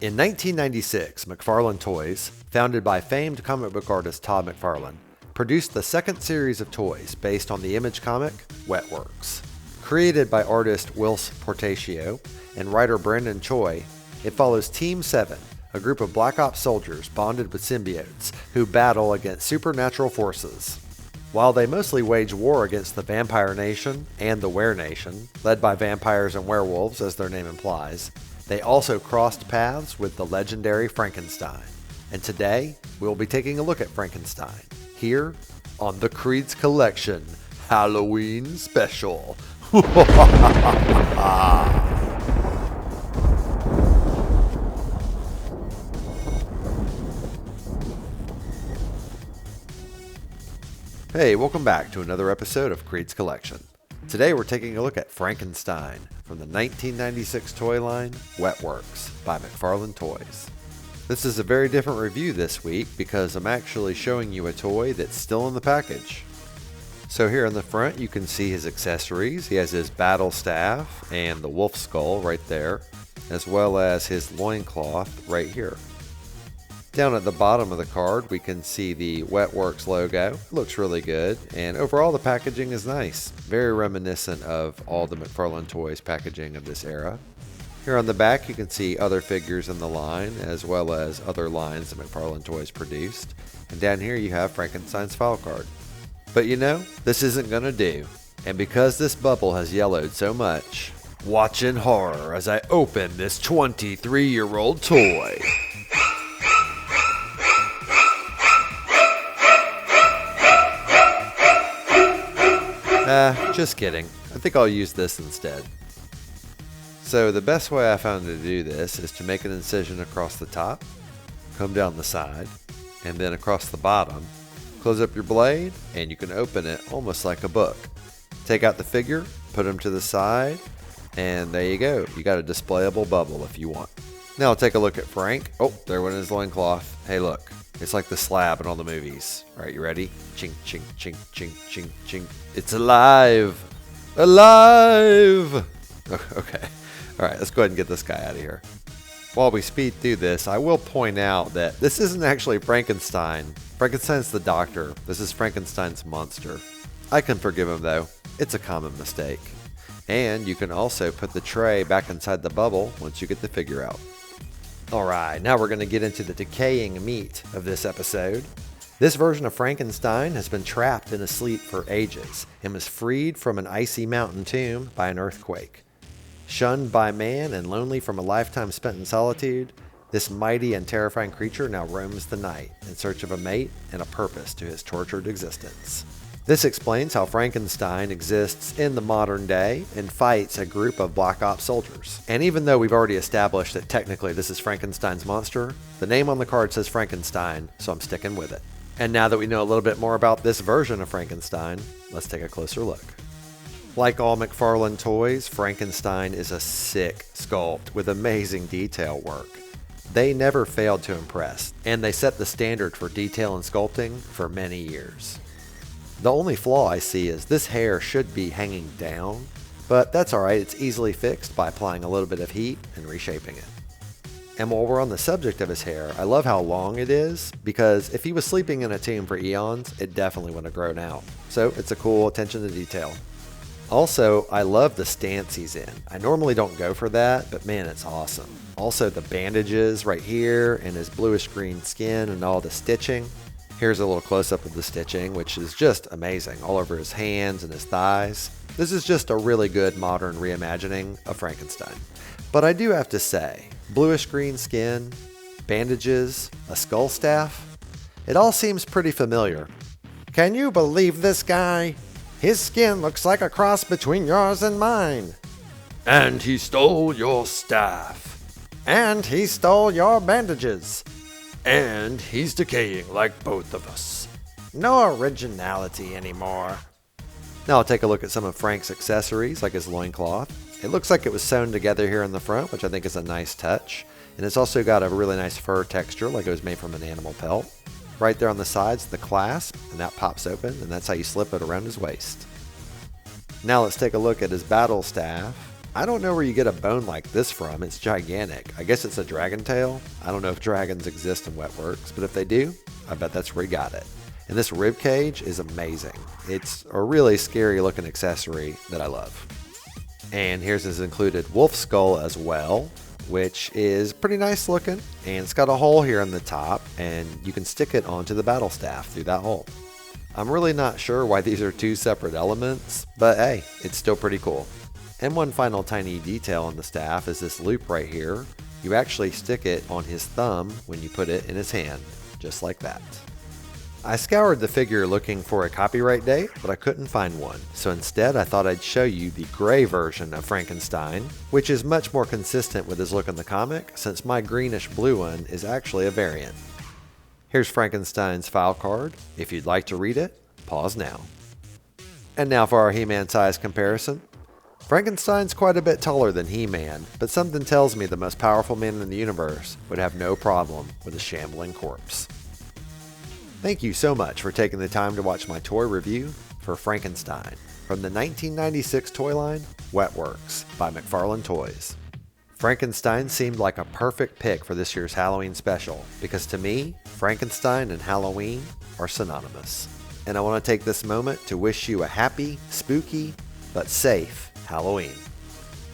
In 1996, McFarlane Toys, founded by famed comic book artist Todd McFarlane, produced the second series of toys based on the Image comic, Wetworks. Created by artist Whilce Portacio and writer Brandon Choi, it follows Team 7, a group of Black Ops soldiers bonded with symbiotes who battle against supernatural forces. While they mostly wage war against the Vampire Nation and the Were Nation, led by vampires and werewolves as their name implies, they also crossed paths with the legendary Frankenstein. And today, we'll be taking a look at Frankenstein, here on the KREED'S Collection Halloween Special. Hey, welcome back to another episode of KREED'S Collection. Today we're taking a look at Frankenstein from the 1996 toy line, Wetworks by McFarlane Toys. This is a very different review this week because I'm actually showing you a toy that's still in the package. So here in the front you can see his accessories. He has his battle staff and the wolf skull right there, as well as his loincloth right here. Down at the bottom of the card we can see the Wetworks logo. It looks really good, and overall the packaging is nice. Very reminiscent of all the McFarlane Toys packaging of this era. Here on the back you can see other figures in the line, as well as other lines that McFarlane Toys produced. And down here you have Frankenstein's file card. But you know, this isn't gonna do. And because this bubble has yellowed so much, watch in horror as I open this 23-year-old toy. Just kidding. I think I'll use this instead. So the best way I found to do this is to make an incision across the top, come down the side, and then across the bottom. Close up your blade, and you can open it almost like a book. Take out the figure, put him to the side, and there you go. You got a displayable bubble if you want. Now I'll take a look at Frank. Oh, there went his loincloth. Hey look, it's like the slab in all the movies. Alright, you ready? Chink, chink, chink, chink, chink, chink. It's alive! Alive! Okay. Alright, let's go ahead and get this guy out of here. While we speed through this, I will point out that this isn't actually Frankenstein. Frankenstein's the doctor. This is Frankenstein's monster. I can forgive him though. It's a common mistake. And you can also put the tray back inside the bubble once you get the figure out. Alright, now we're going to get into the decaying meat of this episode. This version of Frankenstein has been trapped in a sleep for ages and was freed from an icy mountain tomb by an earthquake. Shunned by man and lonely from a lifetime spent in solitude, this mighty and terrifying creature now roams the night in search of a mate and a purpose to his tortured existence. This explains how Frankenstein exists in the modern day and fights a group of Black Ops soldiers. And even though we've already established that technically this is Frankenstein's monster, the name on the card says Frankenstein, so I'm sticking with it. And now that we know a little bit more about this version of Frankenstein, let's take a closer look. Like all McFarlane Toys, Frankenstein is a sick sculpt with amazing detail work. They never failed to impress, and they set the standard for detail and sculpting for many years. The only flaw I see is this hair should be hanging down, but that's alright, it's easily fixed by applying a little bit of heat and reshaping it. And while we're on the subject of his hair, I love how long it is, because if he was sleeping in a tomb for eons, it definitely would have grown out. So it's a cool attention to detail. Also, I love the stance he's in. I normally don't go for that, but man, it's awesome. Also the bandages right here and his bluish green skin and all the stitching. Here's a little close-up of the stitching, which is just amazing, all over his hands and his thighs. This is just a really good modern reimagining of Frankenstein. But I do have to say, bluish green skin, bandages, a skull staff, it all seems pretty familiar. Can you believe this guy? His skin looks like a cross between yours and mine. And he stole your staff. And he stole your bandages. And he's decaying like both of us. No originality anymore. Now I'll take a look at some of Frank's accessories, like his loincloth. It looks like it was sewn together here in the front, which I think is a nice touch. And it's also got a really nice fur texture, like it was made from an animal pelt. Right there on the sides, the clasp, and that pops open, and that's how you slip it around his waist. Now let's take a look at his battle staff. I don't know where you get a bone like this from. It's gigantic. I guess it's a dragon tail. I don't know if dragons exist in Wetworks, but if they do, I bet that's where he got it. And this rib cage is amazing. It's a really scary looking accessory that I love. And here's his included wolf skull as well, which is pretty nice looking. And it's got a hole here on the top, and you can stick it onto the battle staff through that hole. I'm really not sure why these are two separate elements, but hey, it's still pretty cool. And one final tiny detail on the staff is this loop right here. You actually stick it on his thumb when you put it in his hand, just like that. I scoured the figure looking for a copyright date, but I couldn't find one. So instead I thought I'd show you the gray version of Frankenstein, which is much more consistent with his look in the comic, since my greenish blue one is actually a variant. Here's Frankenstein's file card. If you'd like to read it, pause now. And now for our He-Man size comparison. Frankenstein's quite a bit taller than He-Man, but something tells me the most powerful man in the universe would have no problem with a shambling corpse. Thank you so much for taking the time to watch my toy review for Frankenstein from the 1996 toy line Wetworks by McFarlane Toys. Frankenstein seemed like a perfect pick for this year's Halloween special because to me, Frankenstein and Halloween are synonymous. And I want to take this moment to wish you a happy, spooky, but safe Halloween.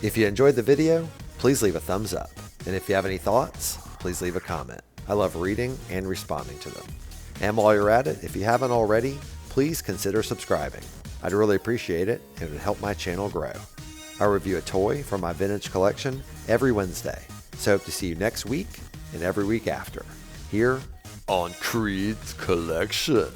If you enjoyed the video, please leave a thumbs up. And if you have any thoughts, please leave a comment. I love reading and responding to them. And while you're at it, if you haven't already, please consider subscribing. I'd really appreciate it, and it would help my channel grow. I review a toy from my vintage collection every Wednesday, so hope to see you next week and every week after, here on KREED'S Collection.